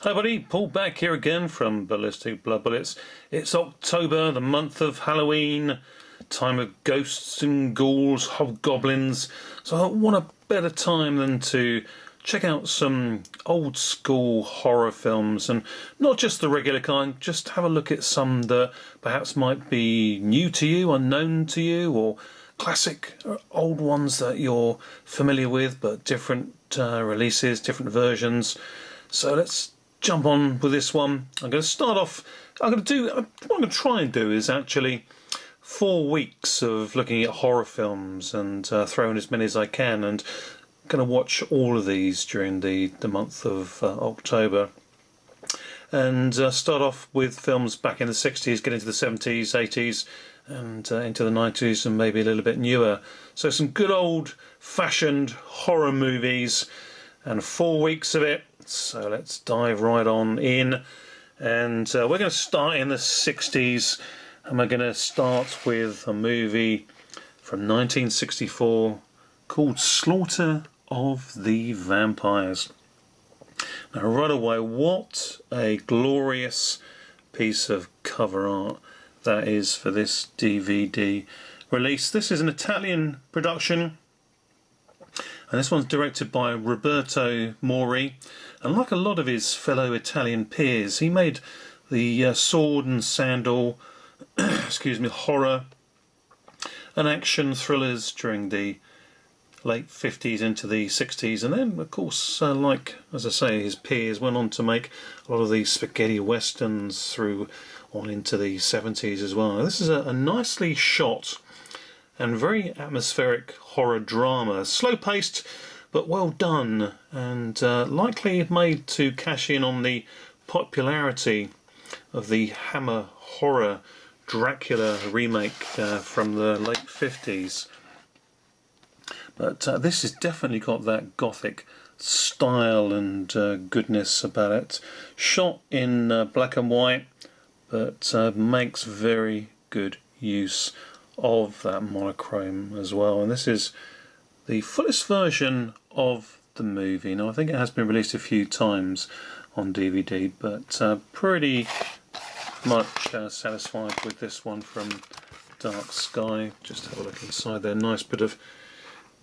Hi buddy, Paul back here again from Ballistic Blood Bullets. It's October, the month of Halloween, time of ghosts and ghouls, hobgoblins. So what a better time than to check out some old school horror films, and not just the regular kind, just have a look at some that perhaps might be new to you, unknown to you, or classic old ones that you're familiar with but different releases, different versions. So let's jump on with this one. I'm going to start off, what I'm going to try and do is actually 4 weeks of looking at horror films and throwing as many as I can, and I'm going to watch all of these during the month of October. And start off with films back in the 60s, get into the 70s, 80s, and into the 90s, and maybe a little bit newer. So some good old-fashioned horror movies, and 4 weeks of it. So let's dive right on in, and we're going to start in the 60s, and we're going to start with a movie from 1964 called Slaughter of the Vampires. Now right away, what a glorious piece of cover art that is for this DVD release. This is an Italian production, and this one's directed by Roberto Mori, and like a lot of his fellow Italian peers, he made the sword and sandal excuse me, horror and action thrillers during the late 50s into the 60s, and then of course like as I say, his peers went on to make a lot of these spaghetti westerns through on into the 70s as well. Now, this is a nicely shot and very atmospheric horror drama, slow paced but well done, and likely made to cash in on the popularity of the Hammer horror Dracula remake from the late 50s. But this has definitely got that gothic style and goodness about it. Shot in black and white, but makes very good use of that monochrome as well. And this is the fullest version of the movie. Now I think it has been released a few times on DVD, but pretty much satisfied with this one from Dark Sky. Just have a look inside there. Nice bit of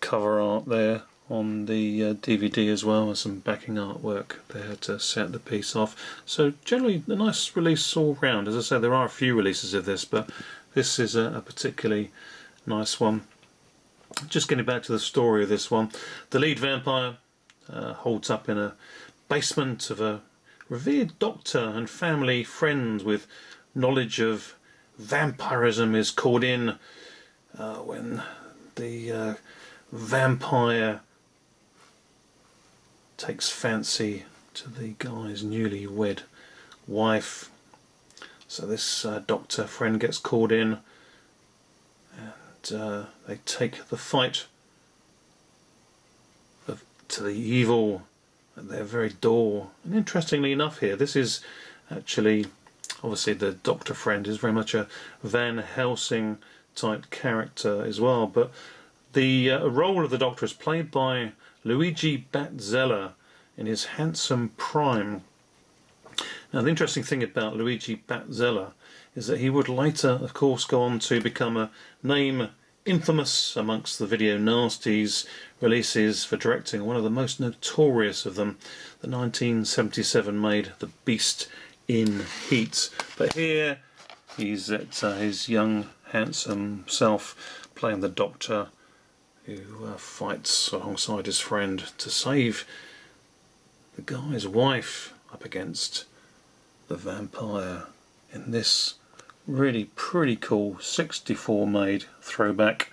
cover art there on the DVD as well, and some backing artwork there to set the piece off. So generally a nice release all round. As I say, there are a few releases of this, but this is a particularly nice one. Just getting back to the story of this one, the lead vampire holds up in a basement of a revered doctor, and family friends with knowledge of vampirism is called in when the vampire takes fancy to the guy's newly-wed wife. So this doctor friend gets called in, and they take the fight to the evil at their very door. And interestingly enough here, this is actually, obviously the doctor friend is very much a Van Helsing type character as well, but the role of the Doctor is played by Luigi Batzella in his handsome prime. Now the interesting thing about Luigi Batzella is that he would later of course go on to become a name infamous amongst the video nasties releases for directing one of the most notorious of them, the 1977 made The Beast in Heat. But here he's at his young handsome self playing the Doctor, who fights alongside his friend to save the guy's wife up against the vampire in this really pretty cool 64 made throwback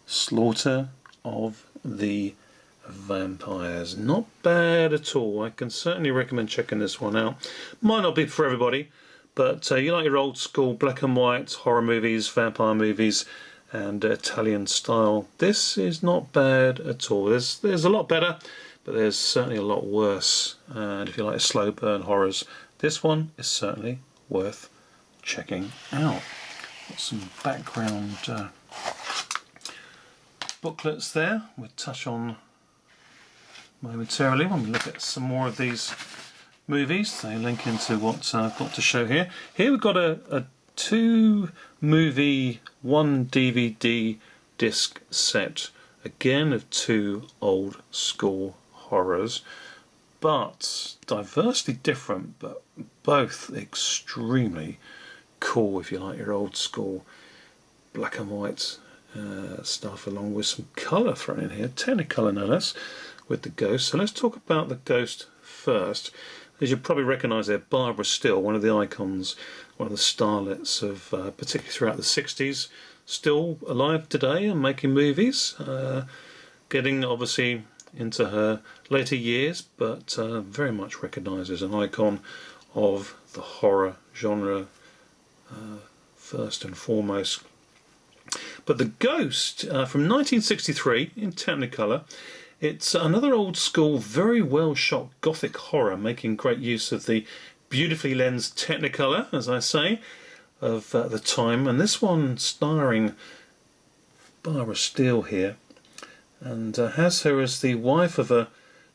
Slaughter of the Vampires. Not bad at all. I can certainly recommend checking this one out. Might not be for everybody, but you like your old school black and white horror movies, vampire movies, and Italian style, this is not bad at all. There's a lot better, but there's certainly a lot worse. And if you like slow burn horrors, this one is certainly worth checking out. Got some background booklets there we'll touch on momentarily when we look at some more of these movies. They link into what I've got to show here. Here we've got a 2-movie, 1 DVD disc set, again of 2 old school horrors, but diversely different, but both extremely cool if you like your old school black and white stuff, along with some colour thrown in here, Technicolor no less, with the Ghost. So let's talk about the Ghost first. As you probably recognise there, Barbara Still, one of the icons, one of the starlets of particularly throughout the 60s, still alive today and making movies, getting obviously into her later years, but very much recognised as an icon of the horror genre first and foremost. But the Ghost from 1963 in Technicolor, it's another old school, very well shot gothic horror, making great use of the beautifully lensed Technicolor, as I say, of the time. And this one starring Barbara Steele here, and has her as the wife of a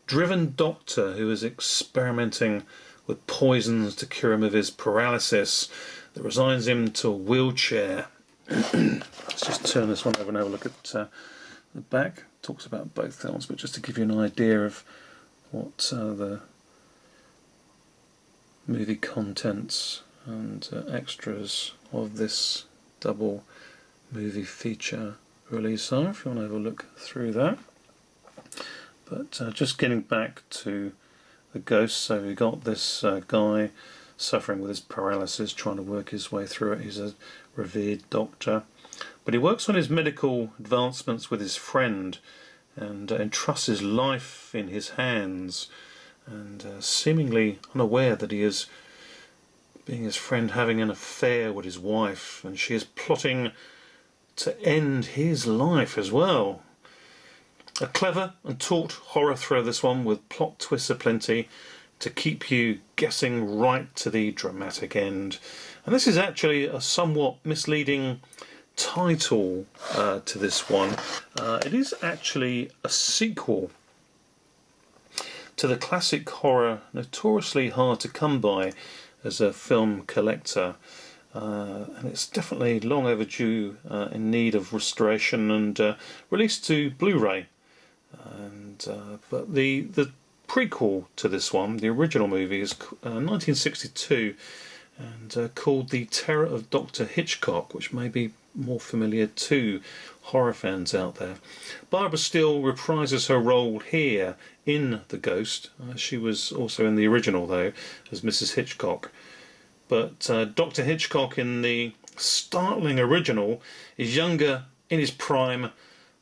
driven doctor who is experimenting with poisons to cure him of his paralysis that resigns him to a wheelchair. Let's just turn this one over and have a look at the back. Talks about both films, but just to give you an idea of what the movie contents and extras of this double movie feature release are, if you want to have a look through that. But just getting back to the Ghost, so we got this guy suffering with his paralysis, trying to work his way through it. He's a revered doctor, but he works on his medical advancements with his friend and entrusts his life in his hands, and seemingly unaware that he is, being his friend, having an affair with his wife, and she is plotting to end his life as well. A clever and taut horror thriller, this one, with plot twists aplenty to keep you guessing right to the dramatic end. And this is actually a somewhat misleading title to this one. It is actually a sequel to the classic horror, notoriously hard to come by as a film collector. And it's definitely long overdue, in need of restoration, and released to Blu-ray. And but the prequel to this one, the original movie, is 1962, and called The Terror of Dr. Hitchcock, which may be more familiar to horror fans out there. Barbara Steele reprises her role here in The Ghost. She was also in the original, though, as Mrs. Hitchcock. But Dr. Hitchcock in the startling original is younger, in his prime,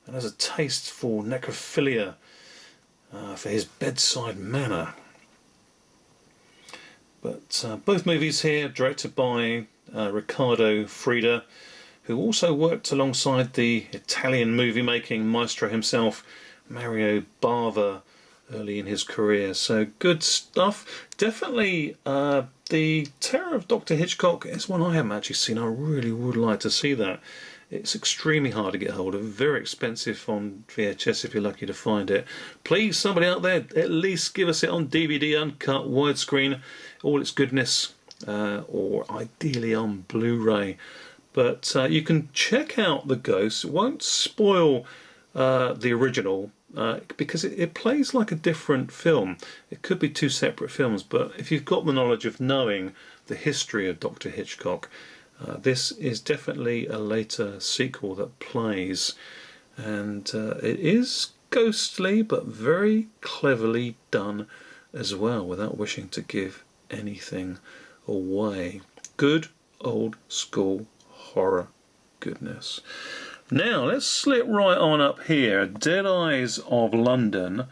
and has a taste for necrophilia, for his bedside manner. But both movies here directed by Riccardo Freda, who also worked alongside the Italian movie-making maestro himself, Mario Bava, early in his career. So good stuff. Definitely The Terror of Dr. Hitchcock is one I haven't actually seen. I really would like to see that. It's extremely hard to get hold of, very expensive on VHS if you're lucky to find it. Please, somebody out there, at least give us it on DVD, uncut, widescreen, all its goodness, or ideally on Blu-ray. But you can check out The Ghost. It won't spoil the original, because it plays like a different film. It could be 2 separate films, but if you've got the knowledge of knowing the history of Dr. Hitchcock, this is definitely a later sequel that plays, and it is ghostly but very cleverly done as well, without wishing to give anything away. Good old school horror goodness. Now let's slip right on up here. Dead Eyes of London.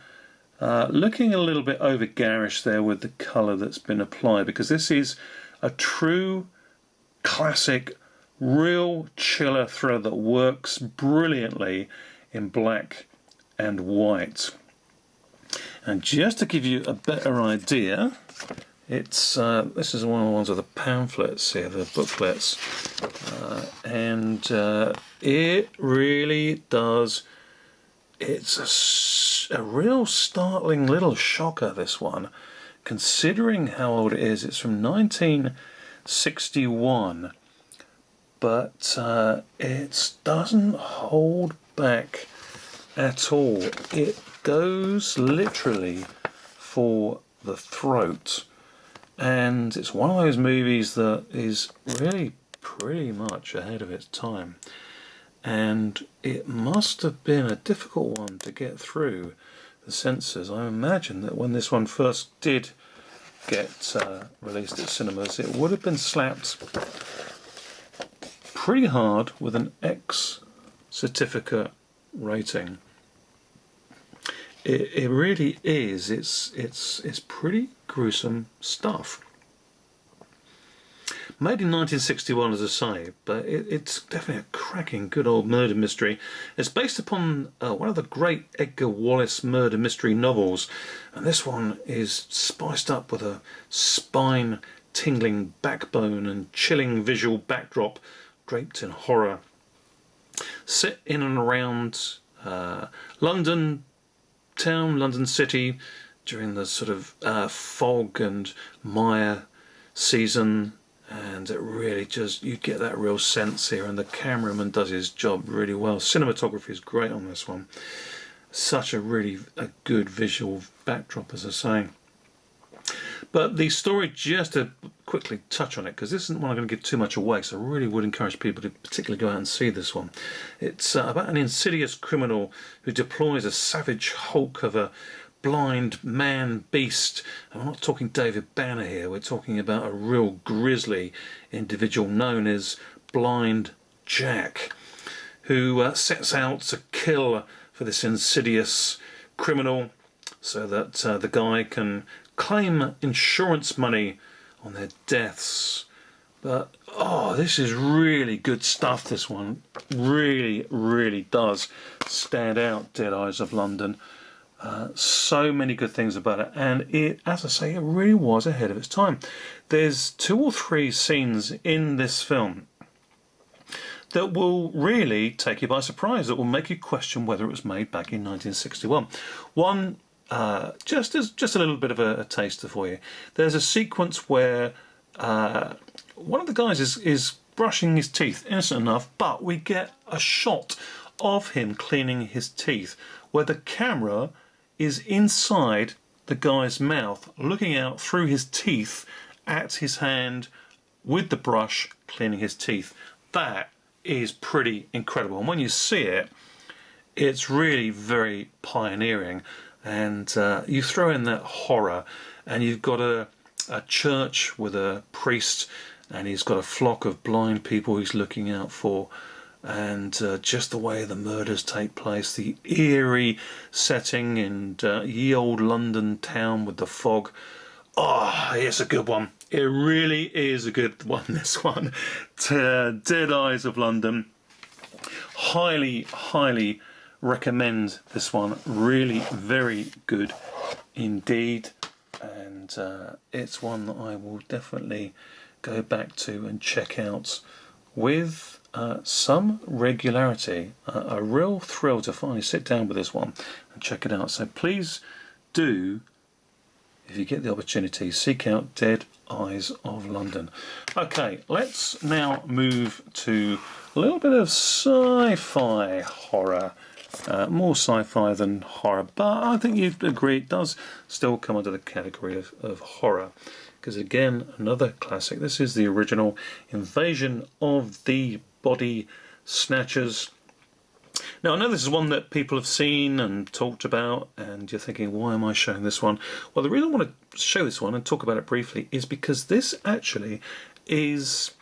Looking a little bit over garish there with the colour that's been applied, because this is a true classic, real chiller thriller that works brilliantly in black and white. And just to give you a better idea, it's this is one of the ones with the pamphlets here, the booklets, and it really does. It's a real startling little shocker, this one, considering how old it is. It's from 1961, but it doesn't hold back at all. It goes literally for the throat, and it's one of those movies that is really pretty much ahead of its time, and it must have been a difficult one to get through the censors. I imagine that when this one first did get released at cinemas, it would have been slapped pretty hard with an X certificate rating. It really is. It's pretty gruesome stuff. Made in 1961, as I say, but it's definitely a cracking good old murder mystery. It's based upon one of the great Edgar Wallace murder mystery novels, and this one is spiced up with a spine-tingling backbone and chilling visual backdrop draped in horror. Set in and around London town, London city, during the sort of fog and mire season, and it really just, you get that real sense here, and the cameraman does his job really well. Cinematography is great on this one. Such a good visual backdrop, as I say. But the story, just to quickly touch on it, because this isn't one I'm going to give too much away, so I really would encourage people to particularly go out and see this one. It's about an insidious criminal who deploys a savage hulk of a blind man-beast. And we're not talking David Banner here, we're talking about a real grisly individual known as Blind Jack, who sets out to kill for this insidious criminal so that the guy can claim insurance money on their deaths. But this is really good stuff. This one really does stand out, Dead Eyes of London. So many good things about it, and it, as I say, it really was ahead of its time. There's 2 or 3 scenes in this film that will really take you by surprise, that will make you question whether it was made back in 1961. One, just a little bit of a taster for you. There's a sequence where one of the guys is brushing his teeth, innocent enough, but we get a shot of him cleaning his teeth where the camera is inside the guy's mouth, looking out through his teeth at his hand with the brush cleaning his teeth. That is pretty incredible, and when you see it, it's really very pioneering. And you throw in that horror, and you've got a church with a priest, and he's got a flock of blind people he's looking out for, and just the way the murders take place, the eerie setting in ye old London town with the fog. It's a good one. It really is a good one, this one. Dead Eyes of London. Highly recommend this one. Really very good indeed, and it's one that I will definitely go back to and check out with some regularity. A real thrill to finally sit down with this one and check it out. So please do, if you get the opportunity, seek out Dead Eyes of London. Okay, let's now move to a little bit of sci-fi horror. More sci-fi than horror, but I think you'd agree it does still come under the category of horror, because again, another classic. This is the original Invasion of the Body Snatchers. Now, I know this is one that people have seen and talked about, and you're thinking, why am I showing this one? Well, the reason I want to show this one and talk about it briefly is because this actually is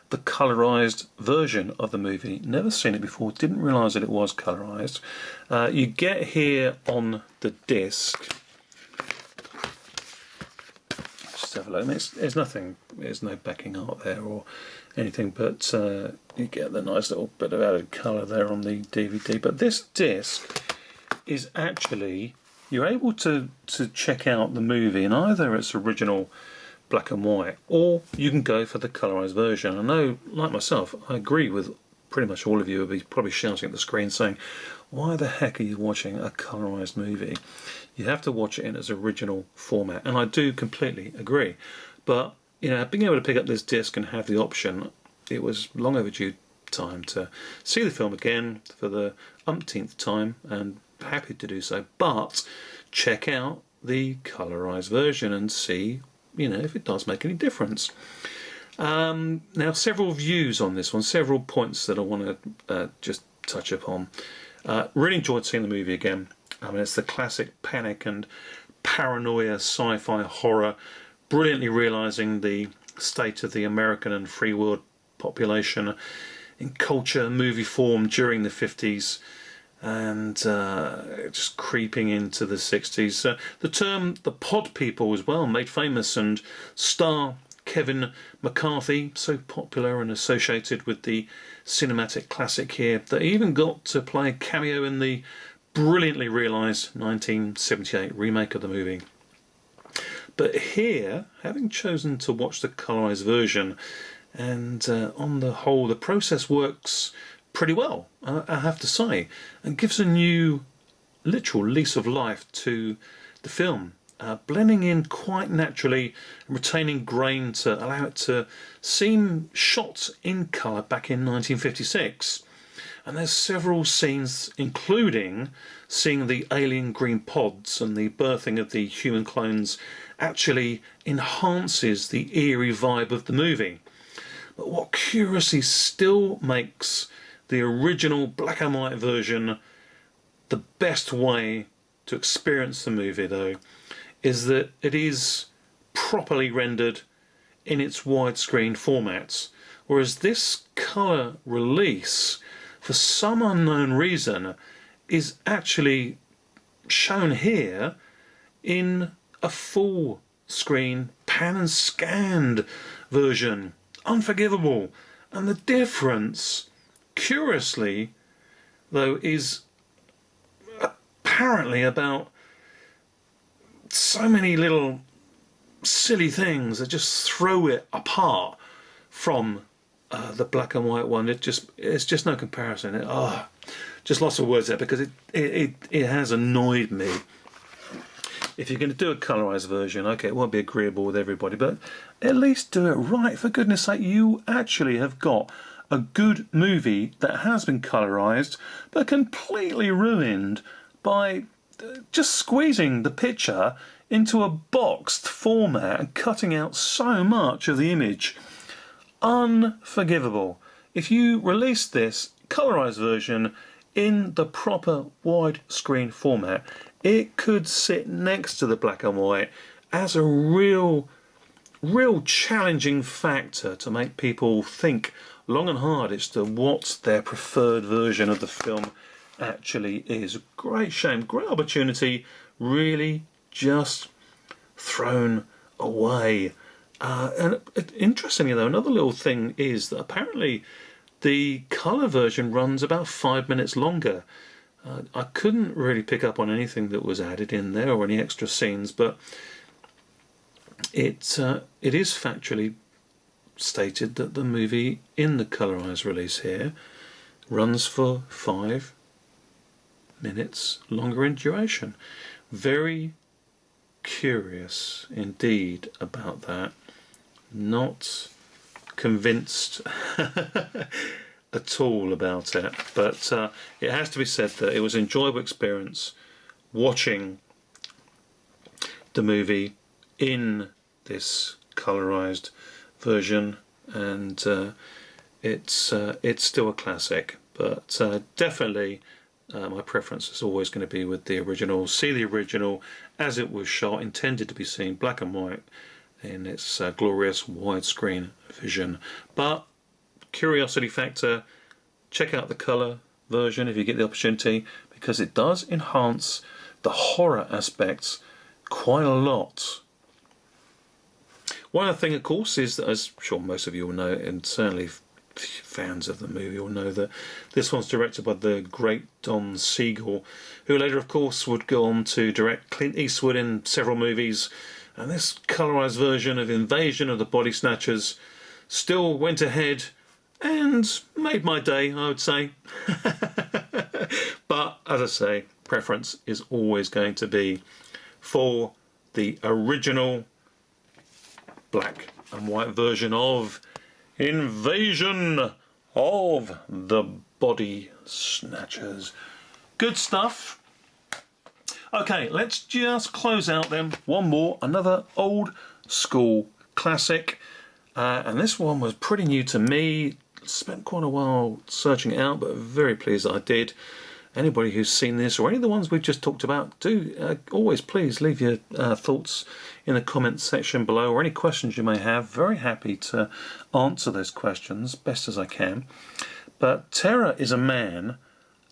the colorized version of the movie. Never seen it before, didn't realise that it was colorized. You get here on the disc. Just have a look. There's nothing, there's no backing art there or anything, but you get the nice little bit of added colour there on the DVD. But this disc is actually, you're able to check out the movie in either its original black and white, or you can go for the colorized version. I know, like myself, I agree with pretty much all of you will be probably shouting at the screen saying, why the heck are you watching a colorized movie? You have to watch it in its original format, and I do completely agree. But you know, being able to pick up this disc and have the option, it was long overdue time to see the film again for the umpteenth time, and happy to do so. But check out the colorized version and see, you know, if it does make any difference. Now, several views on this one, several points that I want to just touch upon. Really enjoyed seeing the movie again. I mean, it's the classic panic and paranoia sci-fi horror, brilliantly realising the state of the American and free world population in culture, movie form during the 50s, and just creeping into the 60s. The term the pod people as well made famous, and star Kevin McCarthy, so popular and associated with the cinematic classic here, that he even got to play a cameo in the brilliantly realised 1978 remake of the movie. But here, having chosen to watch the colorised version, and on the whole the process works pretty well, I have to say, and gives a new literal lease of life to the film. Blending in quite naturally and retaining grain to allow it to seem shot in colour back in 1956. And there's several scenes, including seeing the alien green pods and the birthing of the human clones, actually enhances the eerie vibe of the movie. But what curiously still makes the original black and white version the best way to experience the movie, though, is that it is properly rendered in its widescreen formats, whereas this colour release, for some unknown reason, is actually shown here in a full screen pan and scanned version. Unforgivable. And the difference, curiously though, is apparently about so many little silly things that just throw it apart from the black and white one. It's just no comparison. Just lots of words there, because it has annoyed me. If you're going to do a colorized version, okay, it won't be agreeable with everybody, but at least do it right. For goodness sake, you actually have got a good movie that has been colorized but completely ruined by just squeezing the picture into a boxed format and cutting out so much of the image. Unforgivable. If you release this colorized version in the proper widescreen format, it could sit next to the black and white as a real challenging factor to make people think long and hard as to what their preferred version of the film actually is. Great shame, great opportunity, really just thrown away. And interestingly though, another little thing is that apparently the colour version runs about 5 minutes longer. I couldn't really pick up on anything that was added in there or any extra scenes, but it is factually stated that the movie in the colorized release here runs for 5 minutes longer in duration. Very curious indeed about that. Not convinced at all about it, but it has to be said that it was an enjoyable experience watching the movie in this colorized version, and it's still a classic, but definitely my preference is always going to be with the original. See the original as it was shot, intended to be seen black and white in its glorious widescreen vision. But curiosity factor, check out the colour version if you get the opportunity, because it does enhance the horror aspects quite a lot. One other thing, of course, is that, as I'm sure most of you will know, and certainly fans of the movie will know, that this one's directed by the great Don Siegel, who later, of course, would go on to direct Clint Eastwood in several movies. And this colorized version of Invasion of the Body Snatchers still went ahead and made my day, I would say. But as I say, preference is always going to be for the original black and white version of Invasion of the Body Snatchers. Good stuff. Okay, let's just close out then. One more, another old school classic. And this one was pretty new to me. Spent quite a while searching it out, but very pleased that I did. Anybody who's seen this or any of the ones we've just talked about, do always please leave your thoughts in the comments section below, or any questions you may have. Very happy to answer those questions best as I can. But Terror is a Man,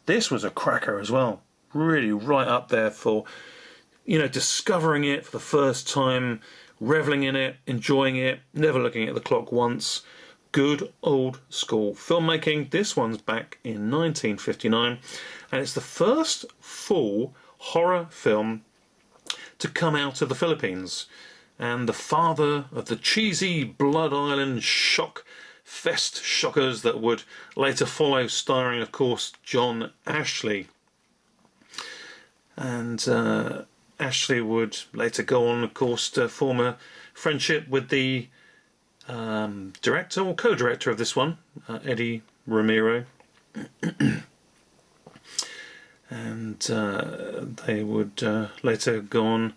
this was a cracker as well. Really right up there for, you know, discovering it for the first time, reveling in it, enjoying it, never looking at the clock once. Good old school filmmaking. This one's back in 1959, and it's the first full horror film to come out of the Philippines, and the father of the cheesy Blood Island shock fest shockers that would later follow, starring of course John Ashley. And Ashley would later go on, of course, to form a friendship with the director or co-director of this one, Eddie Ramiro. And they would later go on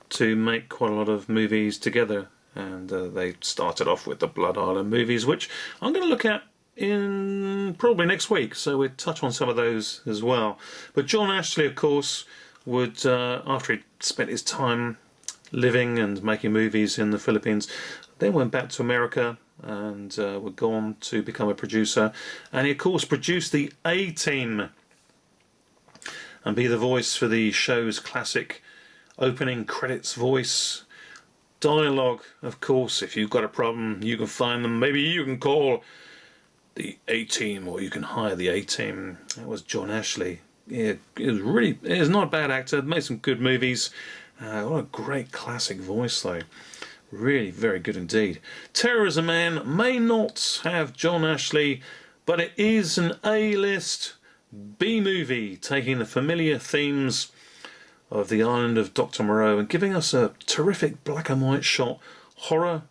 to make quite a lot of movies together. And they started off with the Blood Island movies, which I'm going to look at in probably next week, so we'll touch on some of those as well. But John Ashley, of course, would, after he'd spent his time living and making movies in the Philippines, then went back to America and would go on to become a producer. And he, of course, produced the A-Team and be the voice for the show's classic opening credits voice. Dialogue, of course, if you've got a problem, you can find them. Maybe you can call the A-Team, or you can hire the A-Team. That was John Ashley. Yeah, he was not a bad actor, made some good movies. What a great classic voice though. Really very good indeed. Terror is a Man may not have John Ashley, but it is an A-list B-movie, taking the familiar themes of the island of Dr. Moreau and giving us a terrific black and white shot horror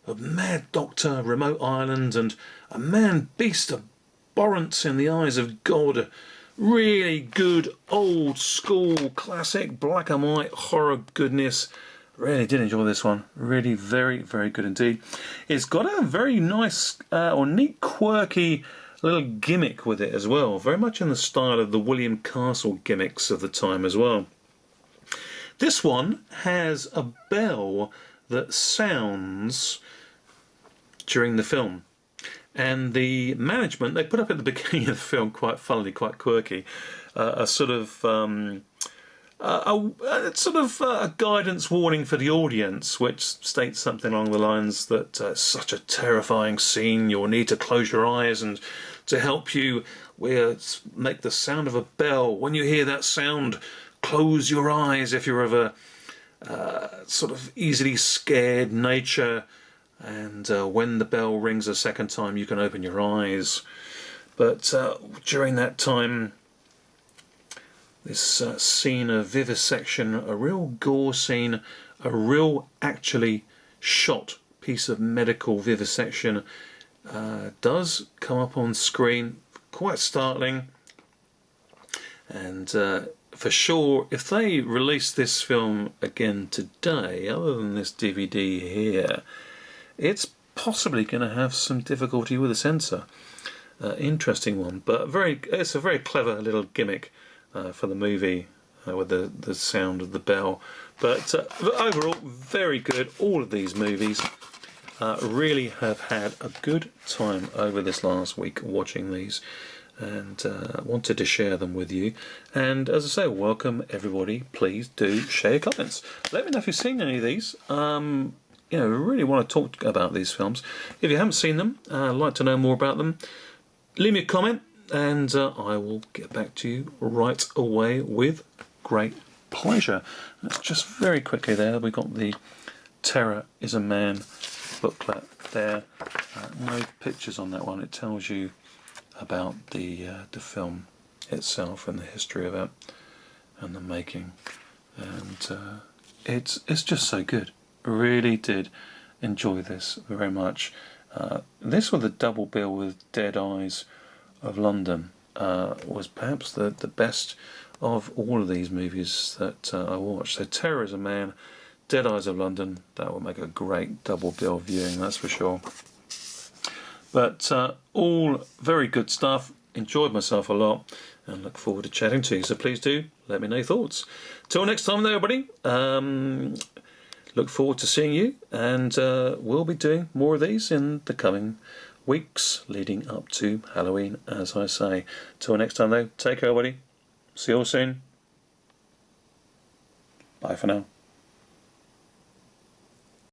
of mad doctor, remote island, and a man-beast abhorrent in the eyes of God. Really good old school classic black and white horror goodness. Really did enjoy this one. Really very, very good indeed. It's got a very nice or neat, quirky little gimmick with it as well. Very much in the style of the William Castle gimmicks of the time as well. This one has a bell that sounds during the film. And the management, they put up at the beginning of the film, quite funnily, quite quirky, a guidance warning for the audience, which states something along the lines that it's such a terrifying scene, you'll need to close your eyes, and to help you, we'll make the sound of a bell. When you hear that sound, close your eyes if you're of a sort of easily scared nature. And when the bell rings a second time, you can open your eyes. But during that time, this scene of vivisection, a real gore scene, a real actually shot piece of medical vivisection does come up on screen. Quite startling. And for sure, if they release this film again today, other than this DVD here, it's possibly going to have some difficulty with a censor. Interesting one, but it's a very clever little gimmick for the movie with the sound of the bell. But overall, very good. All of these movies really have had a good time over this last week watching these, and wanted to share them with you. And as I say, welcome everybody. Please do share your comments. Let me know if you've seen any of these. You know, really want to talk about these films. If you haven't seen them, like to know more about them, leave me a comment, and I will get back to you right away with great pleasure. Just very quickly there, we got the Terror is a Man booklet there. No pictures on that one. It tells you about the film itself and the history of it and the making, and it's just so good. Really did enjoy this very much. This was a double bill with Dead Eyes of London. Was perhaps the best of all of these movies that I watched. So Terrorism Man, Dead Eyes of London, that will make a great double bill viewing, that's for sure. But all very good stuff. Enjoyed myself a lot and look forward to chatting to you. So please do let me know your thoughts. Till next time, though, everybody. Look forward to seeing you, and we'll be doing more of these in the coming weeks leading up to Halloween, as I say. Till next time, though, take care, everybody. See you all soon. Bye for now.